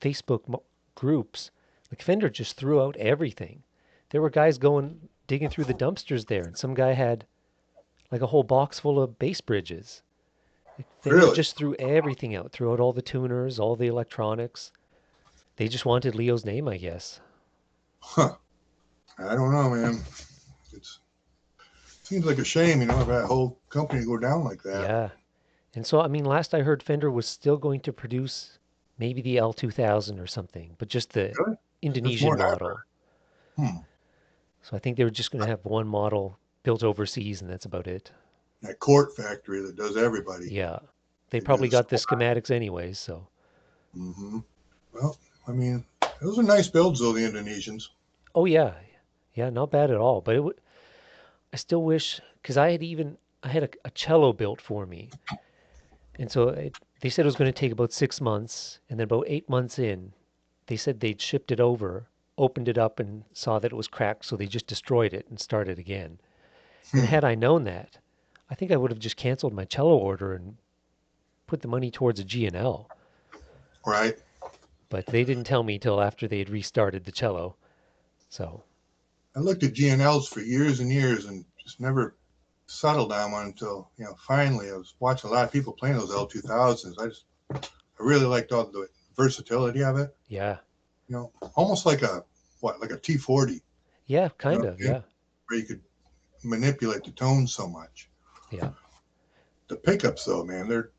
Facebook groups, like Fender just threw out everything. There were guys going digging through the dumpsters there, and some guy had like a whole box full of bass bridges. Like Fender Really? just threw everything out, threw out all the tuners, all the electronics. They just wanted Leo's name, I guess. Huh. I don't know, man. It seems like a shame, if that whole company go down like that. Yeah. And so, I mean, last I heard, Fender was still going to produce maybe the L2000 or something, but just the Really? That's Indonesian more than model. Hmm. So I think they were just going to have one model built overseas, and that's about it. That Court factory that does everybody. Yeah. They They do probably the got the score. schematics anyways, so. Mm-hmm. Well, I mean, those are nice builds, though, the Indonesians. Oh, yeah. Yeah, not bad at all. But I still wish, because I had a cello built for me. And so they said it was going to take about 6 months. And then about 8 months in, they said they'd shipped it over, opened it up, and saw that it was cracked. So they just destroyed it and started again. And Hmm. had I known that, I think I would have just canceled my cello order and put the money towards a G&L. Right. But they didn't tell me till after they had restarted the cello. So, I looked at G&Ls for years and years and just never settled on one until, finally I was watching a lot of people playing those L2000s. I really liked all the versatility of it. yeah. Almost like like a T40, Yeah, you know kind what of. I mean? Yeah. Where you could manipulate the tones so much. Yeah. The pickups, though, man, they're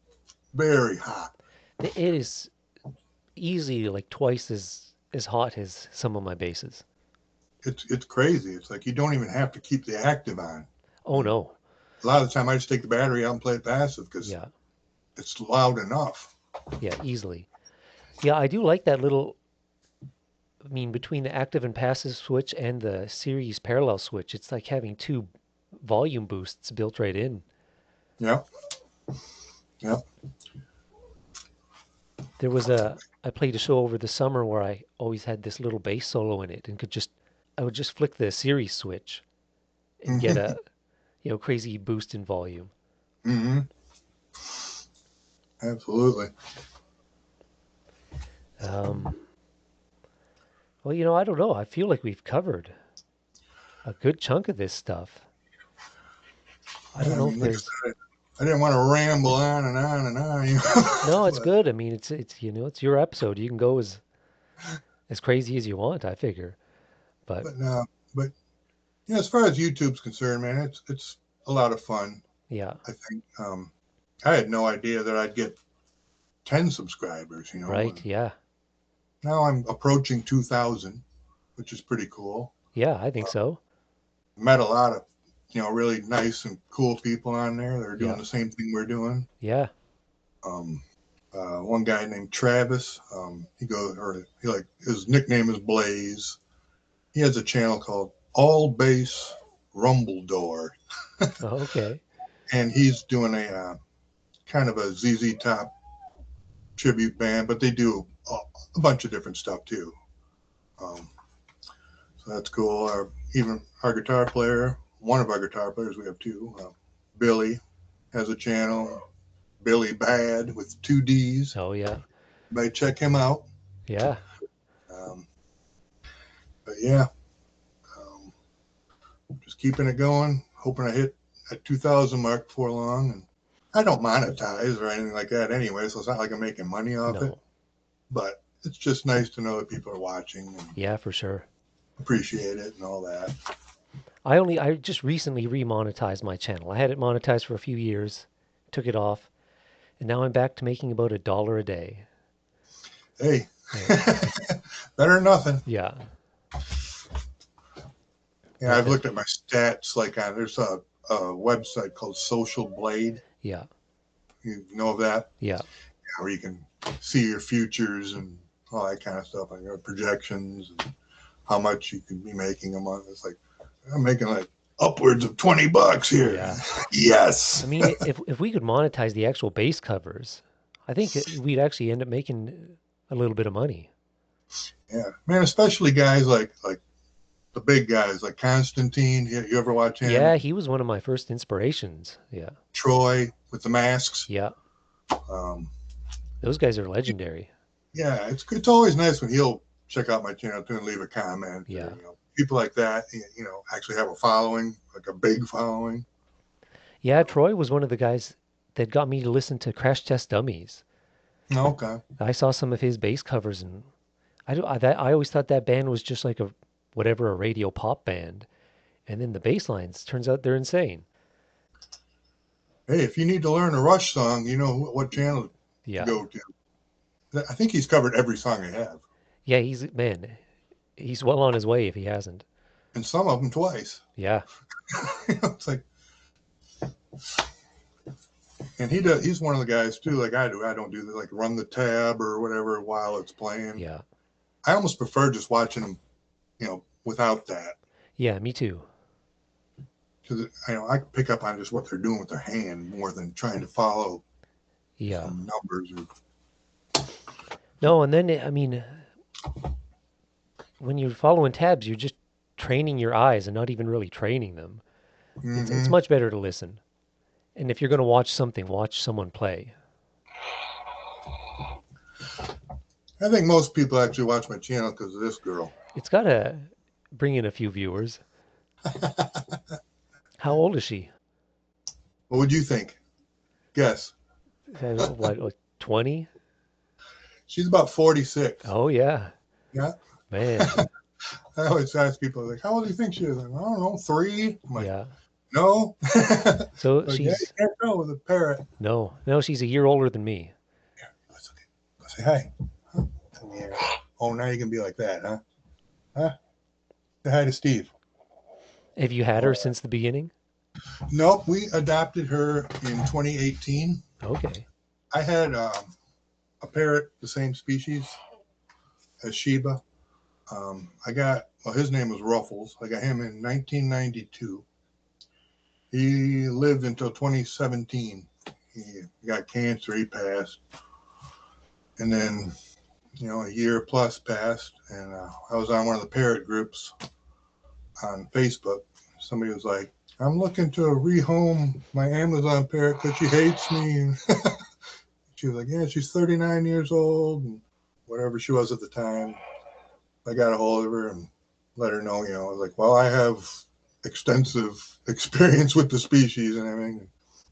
very hot. It is easily like twice as hot as some of my basses. It's crazy. It's like you don't even have to keep the active on. Oh, no. A lot of the time, I just take the battery out and play it passive because Yeah. it's loud enough. Yeah, easily. Yeah, I do like that little, I mean, between the active and passive switch and the series parallel switch, it's like having two volume boosts built right in. Yep. Yep. I played a show over the summer where I always had this little bass solo in it and I would just flick the series switch and get Mm-hmm. a, crazy boost in volume. Mm-hmm. Absolutely. Um, well, I don't know. I feel like we've covered a good chunk of this stuff. I Yeah, don't I know mean, if like I there's said, I didn't want to ramble on and on and on. No, it's But good. I mean, it's it's your episode. You can go as as crazy as you want, I figure. But But no, but yeah, as far as YouTube's concerned, man, it's a lot of fun. yeah, I think I had no idea that I'd get 10 subscribers, right, and yeah, now I'm approaching 2,000, which is pretty cool. yeah, I think so. Met a lot of, really nice and cool people on there. They're doing Yeah, the same thing we're doing. yeah. Um, one guy named Travis, he like his nickname is Blaze. He has a channel called All Bass Rumble Door, Oh, okay. and he's doing a kind of a ZZ Top tribute band, but they do a bunch of different stuff too. Um, so that's cool. Even our guitar player, one of our guitar players, we have two, Billy, has a channel, Billy Bad with two D's. Oh, yeah, Everybody check him out. yeah. Um, but yeah, um, just keeping it going, hoping I hit that 2,000 mark before long. And I don't monetize or anything like that anyway, so it's not like I'm making money off it. No, But it's just nice to know that people are watching and yeah, for sure. appreciate it and all that. I just recently remonetized my channel. I had it monetized for a few years, took it off, and now I'm back to making about $1 a day. Hey, And better than nothing. yeah, Yeah, but I've looked at my stats. Like, there's a website called Social Blade. yeah, You know of that? yeah, Where you can see your futures and all that kind of stuff, and your projections and how much you can be making a month. It's like I'm making like upwards of $20 here. yeah. I Yes. mean, if we could monetize the actual bass covers, I think we'd actually end up making a little bit of money. Yeah, man. Especially guys like the big guys like Constantine. You ever watch Yeah, him? he was one of my first inspirations. Yeah, Troy with the masks. yeah. Um, Those guys are legendary. yeah, it's always nice when he'll check out my channel too and leave a comment. Or, Yeah, people like that, actually have a following, like a big following. yeah. Troy was one of the guys that got me to listen to Crash Test Dummies. Okay. I saw some of his bass covers, and I always thought that band was just like a radio pop band, and then the bass lines turns out they're insane. Hey, if you need to learn a Rush song, you know what channel to Yeah, go to. I think he's covered every song I have, yeah. He's well on his way if he hasn't. and some of them twice. Yeah, It's like, and he's one of the guys too, like I do. I don't do the, like run the tab or whatever while it's playing. yeah, I almost prefer just watching them, without that, yeah. Me too. because I can pick up on just what they're doing with their hand more than trying to follow Yeah. some numbers. No, and then I mean, when you're following tabs, you're just training your eyes and not even really training them. It's Mm-hmm. much better to listen. And if you're going to watch something, watch someone play. I think most people actually watch my channel because of this girl. It's got to bring in a few viewers. How old is she? What would you think? Guess. What 20? She's about 46. Oh yeah. Yeah. Man. I always ask people, like, how old do you think she is? Like, I don't know, 3. I'm like, Yeah. no. So Like, yeah, you she's can't tell with a parrot. no, she's a year older than me. Yeah, let's say hi. Huh? Yeah. Oh, now you can be like that, huh? Huh? Say hi to Steve. Have you had her Oh. since the beginning? Nope, we adopted her in 2018. Okay. I had a parrot, the same species as Sheba. His name was Ruffles. I got him in 1992. He lived until 2017. He got cancer. He passed. And then, a year plus passed. And I was on one of the parrot groups on Facebook. Somebody was like, I'm looking to rehome my Amazon parrot because she hates me. She was like, yeah, she's 39 years old and whatever she was at the time. I got a hold of her and let her know, I was like, well, I have extensive experience with the species and everything.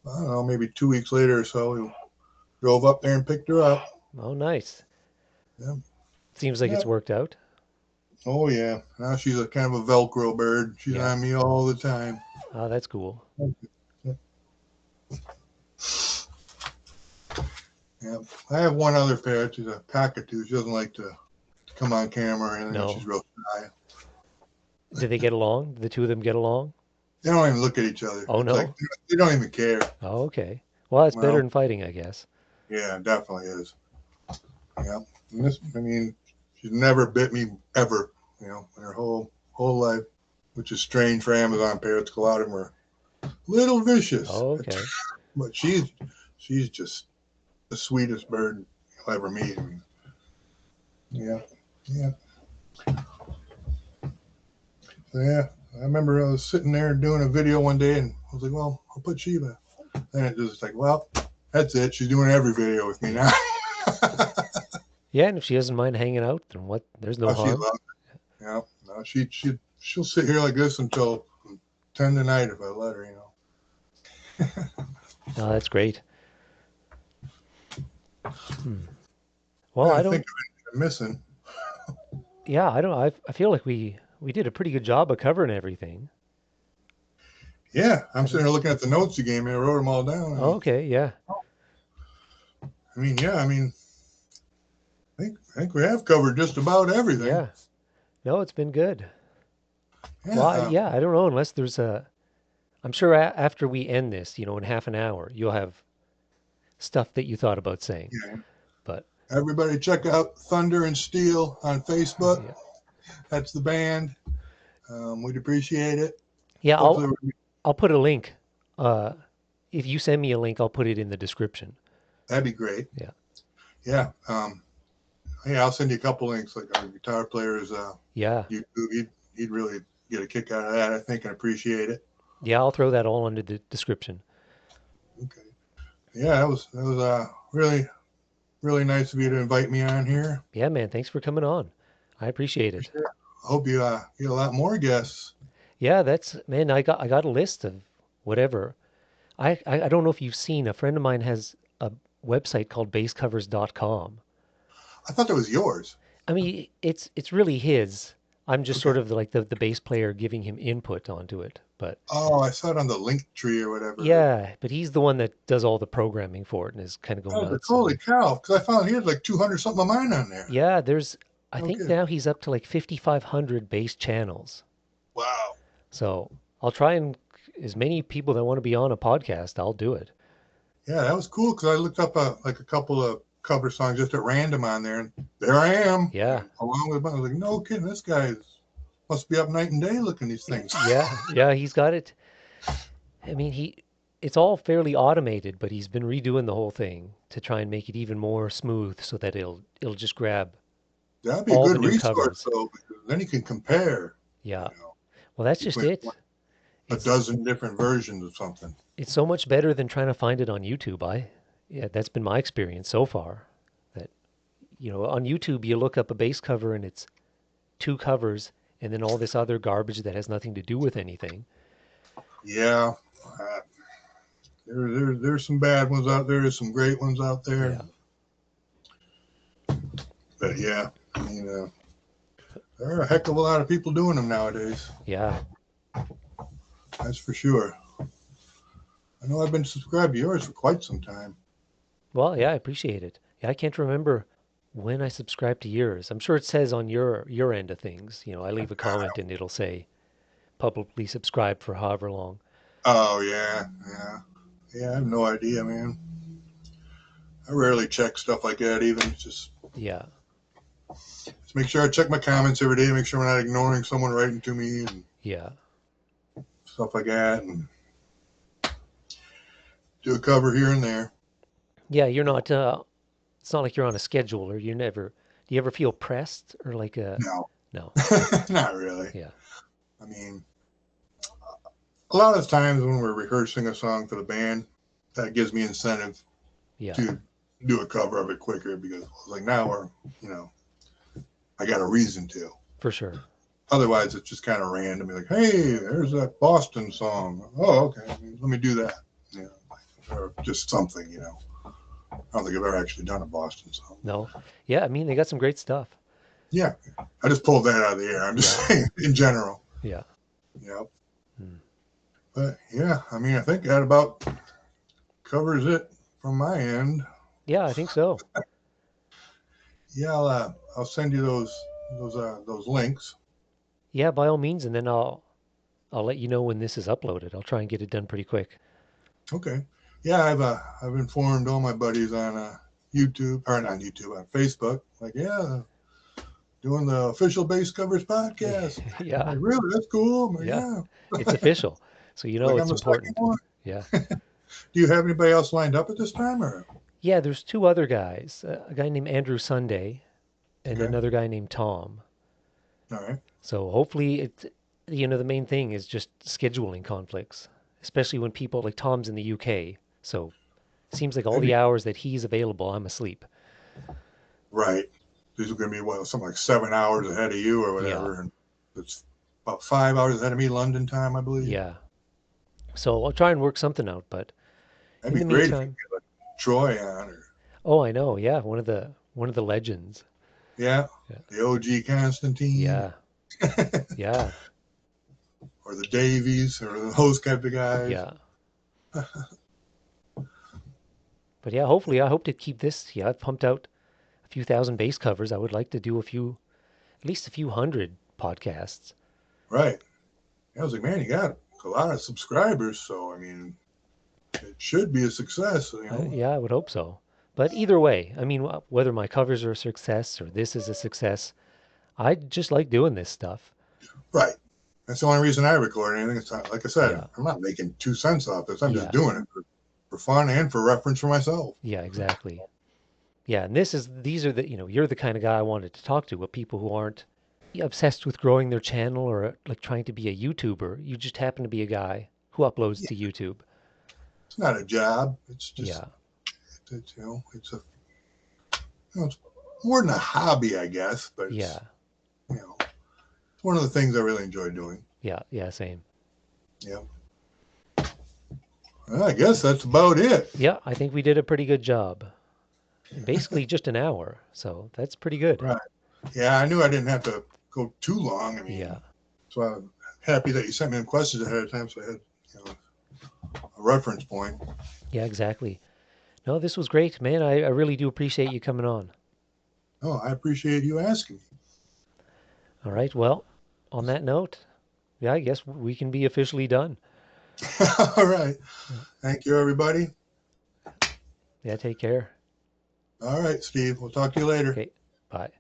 I don't know, maybe 2 weeks later or so, we drove up there and picked her up. Oh, nice. Yeah. Seems like Yeah. it's worked out. Oh yeah. Now she's a kind of a Velcro bird. She's Yeah. on me all the time. Oh, that's cool. Yeah. I have one other parrot. She's a cockatoo. She doesn't like to come on camera or anything. She's No. real shy. Do they get along? The two of them get along? They don't even look at each other. Oh, It's like no. they don't even care. Oh, okay. Well, that's better Well, than fighting, I guess. yeah, it definitely is. Yeah. And this, I mean, she's never bit me ever. In her whole life, which is strange for Amazon parrots. A lot of them are a little vicious, Oh, okay. but she's just the sweetest bird you'll ever meet. I mean, yeah, yeah. So yeah, I remember I was sitting there doing a video one day, and I was like, "Well, I'll put Sheba." And it was like, "Well, that's it. She's doing every video with me Yeah. now." Yeah, and if she doesn't mind hanging out, then what? There's no Oh, she harm. loves it. Yeah, no, she'll sit here like this until 10 tonight if I let her. No, that's great. Hmm. Well, Trying I to think don't. of anything I'm missing. Yeah, I don't. I feel like we did a pretty good job of covering everything. Yeah, I'm I sitting don't. here looking at the notes you gave me. I wrote them all down. Oh, okay. Yeah. Yeah. I think we have covered just about everything. Yeah. No, it's been good. Yeah. Well, yeah. I don't know unless there's a. I'm sure after we end this, in half an hour, you'll have stuff that you thought about saying. Yeah. But Everybody, check out Thunder and Steel on Facebook. yeah, That's the band. We'd appreciate it. yeah. Hopefully, I'll put a link. Uh, if you send me a link, I'll put it in the description. that'd be great. Yeah. Yeah. Yeah, I'll send you a couple links, like our guitar player's Yeah. YouTube. He'd really get a kick out of that, I think, and appreciate it. Yeah. I'll throw that all under the description. Okay. Yeah, that was really really nice of you to invite me on here. Yeah, man. Thanks for coming on. I appreciate For it. sure. I hope you get a lot more guests. Yeah, that's man. I got a list of whatever. I don't know if you've seen. A friend of mine has a website called basscovers.com. I thought that was yours. I mean, it's really his. I'm just Okay. sort of like the bass player giving him input onto it. But Oh, I saw it on the link tree or whatever. yeah, but he's the one that does all the programming for it and is kind of I going was like, nuts. holy And cow! Because I found he had like 200 something of mine on there. yeah, I think Okay. now he's up to like 5,500 bass channels. Wow. So I'll try and as many people that want to be on a podcast, I'll do it. Yeah, that was cool because I looked up like a couple of cover songs just at random on there, and there I am, Yeah, along with. I was like, no kidding, this guy must be up night and day looking these things. yeah, yeah. He's got it. I mean, it's all fairly automated, but he's been redoing the whole thing to try and make it even more smooth so that it'll just grab That'd be a all the good new resource covers. though, because then you can compare, Yeah. you know, Well, that's just between it. a It's dozen different versions of something. it's so much better than trying to find it on YouTube. Yeah, that's been my experience so far. That on YouTube you look up a bass cover and it's two covers and then all this other garbage that has nothing to do with anything. Yeah, uh, there's some bad ones out there. There's some great ones out there. Yeah. But yeah, there are a heck of a lot of people doing them nowadays. Yeah. That's for sure. I know I've been subscribed to yours for quite some time. Well, yeah, I appreciate it. Yeah, I can't remember when I subscribed to yours. I'm sure it says on your end of things. I leave a comment and it'll say publicly subscribed for however long. Oh yeah, yeah, yeah. I have no idea, man. I rarely check stuff like that. Even Yeah. just make sure I check my comments every day. Make sure I'm not ignoring someone writing to me and Yeah. stuff like that. And do a cover here and there. Yeah, you're not it's not like you're on a schedule or you never do you ever feel pressed or like a No, no. not really. Yeah. I mean, a lot of times when we're rehearsing a song for the band, that gives me incentive Yeah. to do a cover of it quicker because like now I got a reason to. For sure. Otherwise, it's just kind of random. You're like, hey, there's that Boston song. Oh, okay, let me do that. Or just something. I don't think I've ever actually done a Boston song. No. Yeah, I mean they got some great stuff. Yeah, I just pulled that out of the air. I'm just Yeah. saying in general. Yeah. Yep. Hmm. But yeah, I mean, I think that about covers it from my end. Yeah, I think so. Yeah, I'll send you those links. Yeah, by all means, and then I'll let you know when this is uploaded. I'll try and get it done pretty quick. Okay. Yeah, I've informed all my buddies on YouTube or not YouTube on Facebook. Like, yeah, doing the official bass covers podcast. I'm Yeah. like, really? That's cool. I'm like, Yeah. yeah. It's official. So you know Like I'm it's the second important. one. Yeah. Do you have anybody else lined up at this time, or Yeah, there's two other guys, a guy named Andrew Sunday and okay? another guy named Tom. All right. So hopefully the main thing is just scheduling conflicts, especially when people like Tom's in the UK. So it seems like all That'd the be hours that he's available, I'm asleep. right. These are going to be something like 7 hours ahead of you or Yeah. whatever, and it's about 5 hours ahead of me, London time, I believe. Yeah. So I'll try and work something out, but That'd in be the great if you meantime, get like Troy on, or oh, I know. Yeah, one of the legends. yeah, Yeah. the OG Constantine, Yeah. Yeah. or the Davies, or those type of guys. Yeah. But yeah, hopefully I hope to keep this. Yeah, I've pumped out a few thousand bass covers. I would like to do at least a few hundred podcasts. Right. I was like, man, you got a lot of subscribers, so I mean, it should be a success, you know. Yeah, I would hope so. But either way, I mean, whether my covers are a success or this is a success, I just like doing this stuff. Right. That's the only reason I record anything. It's not, like I said, Yeah. I'm not making 2 cents off this. I'm just Yeah. doing it for fun and for reference for myself. Yeah, exactly. Yeah, and these are you're the kind of guy I wanted to talk to, with people who aren't obsessed with growing their channel or like trying to be a YouTuber. You just happen to be a guy who uploads Yeah, to YouTube. it's not a job. It's just, Yeah. it's it's more than a hobby, I guess. But it's, Yeah. it's one of the things I really enjoy doing. Yeah. Yeah, same. Yeah. Well, I guess that's about it. Yeah, I think we did a pretty good job. In basically just an hour. So that's pretty good. Right. Yeah, I knew I didn't have to go too long. I Yeah. mean, so I'm happy that you sent me the questions ahead of time, so I had a reference point. Yeah, exactly. No, this was great, man. I really do appreciate you coming on. Oh, I appreciate you asking. All right. Well, on that note, yeah, I guess we can be officially done. All right. Yeah. Thank you, everybody. Yeah, take care. All right, Steve. We'll talk to you later. Okay. Bye.